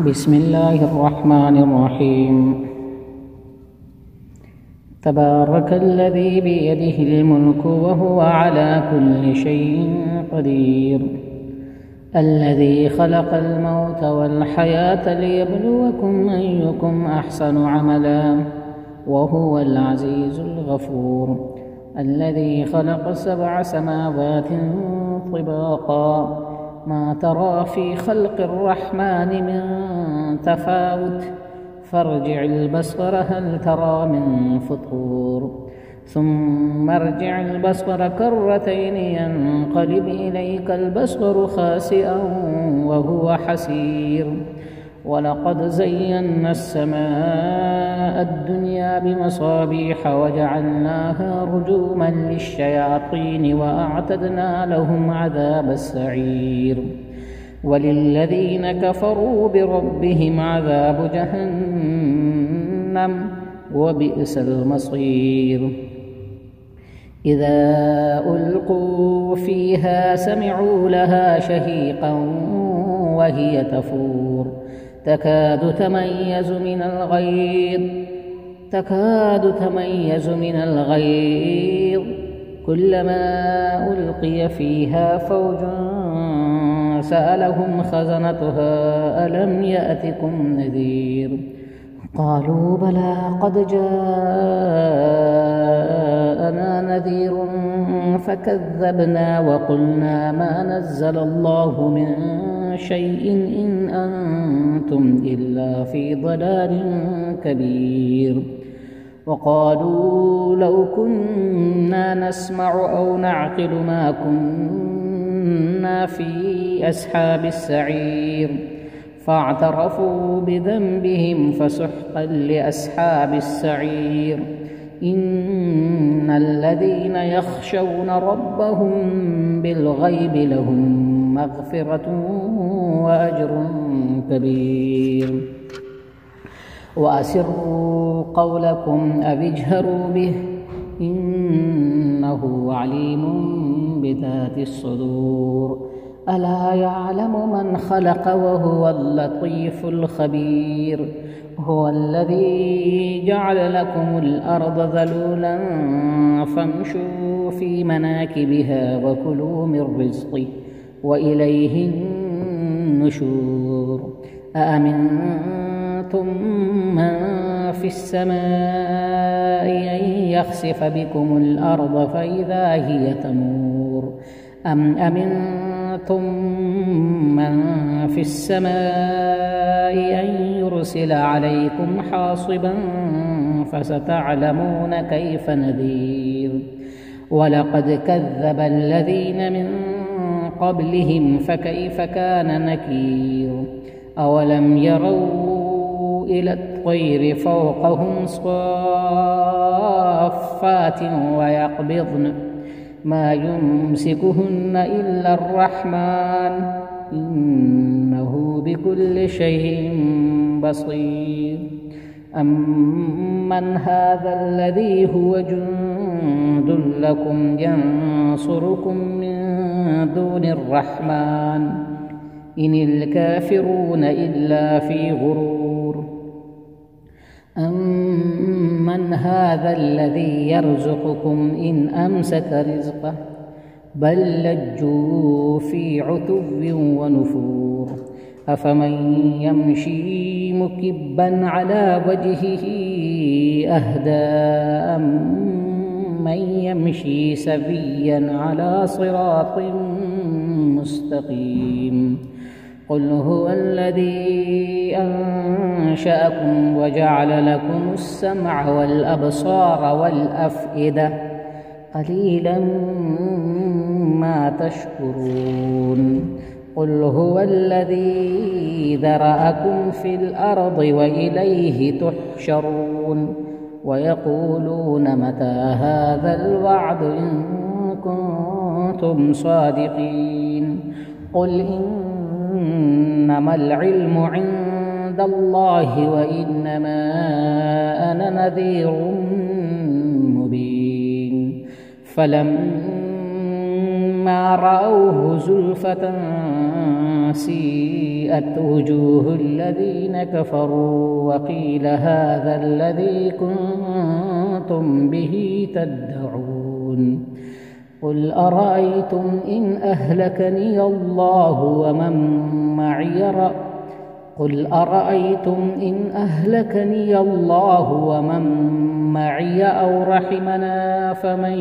بسم الله الرحمن الرحيم. تبارك الذي بيده الملك وهو على كل شيء قدير، الذي خلق الموت والحياة ليبلوكم أيكم أحسن عملا وهو العزيز الغفور، الذي خلق 7 سماوات طباقا ما ترى في خلق الرحمن من تفاوت فارجع البصر هل ترى من فطور ثم ارجع البصر كرتين ينقلب إليك البصر خاسئا وهو حسير، ولقد زينا السماء الدنيا بمصابيح وجعلناها رجوما للشياطين وأعتدنا لهم عذاب السعير، وللذين كفروا بربهم عذاب جهنم وبئس المصير. إذا ألقوا فيها سمعوا لها شهيقا وهي تفور تكاد تميز من الغيظ كلما ألقي فيها فوج سألهم خزنتها ألم يأتكم نذير قالوا بلى قد جاءنا نذير فكذبنا وقلنا ما نزل الله من شيء إن أنتم إلا في ضلال كبير. وقالوا لو كنا نسمع أو نعقل ما كنا في أصحاب السعير فاعترفوا بذنبهم فسحقا لأصحاب السعير. إن الذين يخشون ربهم بالغيب لهم مغفرة وأجر كبير. وأسروا قولكم أو اجهروا به إنه عليم بذات الصدور. ألا يعلم من خلق وهو اللطيف الخبير. هو الذي جعل لكم الأرض ذلولا فامشوا في مناكبها وكلوا من رزقه وإليه النشور. أأمنتم من في السماء أن يخسف بكم الأرض فإذا هي تمور أم أمنتم من في السماء أن يرسل عليكم حاصبا فستعلمون كيف نذير. ولقد كذب الذين من قبلهم فكيف كان نكير. أولم يروا إلى الطير فوقهم صافات ويقبضن ما يمسكهن إلا الرحمن إنه بكل شيء بصير. أمن هذا الذي هو جند لكم ينصركم من دون الرحمن إن الكافرون إلا في غرور. أمن هذا الذي يرزقكم إن أمسك رزقه بل لجوا في عتو ونفور. أفمن يمشي مكبا على وجهه أهدى أمن يمشي سويا على صراط مستقيم. قل هو الذي أنشأكم وجعل لكم السمع والأبصار والأفئدة قليلا ما تشكرون. قل هو الذي ذرأكم في الأرض وإليه تحشرون. ويقولون متى هذا الوعد إن كنتم صادقين. قل إنما العلم عند الله وإنما أنا نذير مبين. فلما رأوه زلفة سيئت وجوه الذين كفروا وقيل هذا الذي كنتم به تدعون قل أرأيتم إن أهلكني الله ومن معي أو رحمنا فمن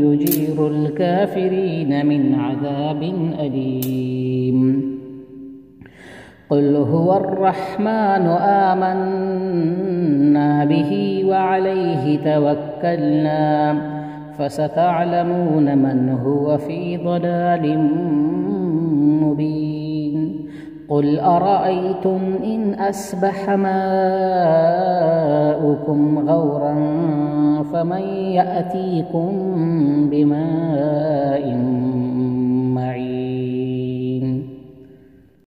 يجير الكافرين من عذاب أليم قل هو الرحمن آمنا به وعليه توكلنا فستعلمون من هو في ضلال مبين قل أرأيتم إن أصبح ماؤكم غورا فمن يأتيكم بماء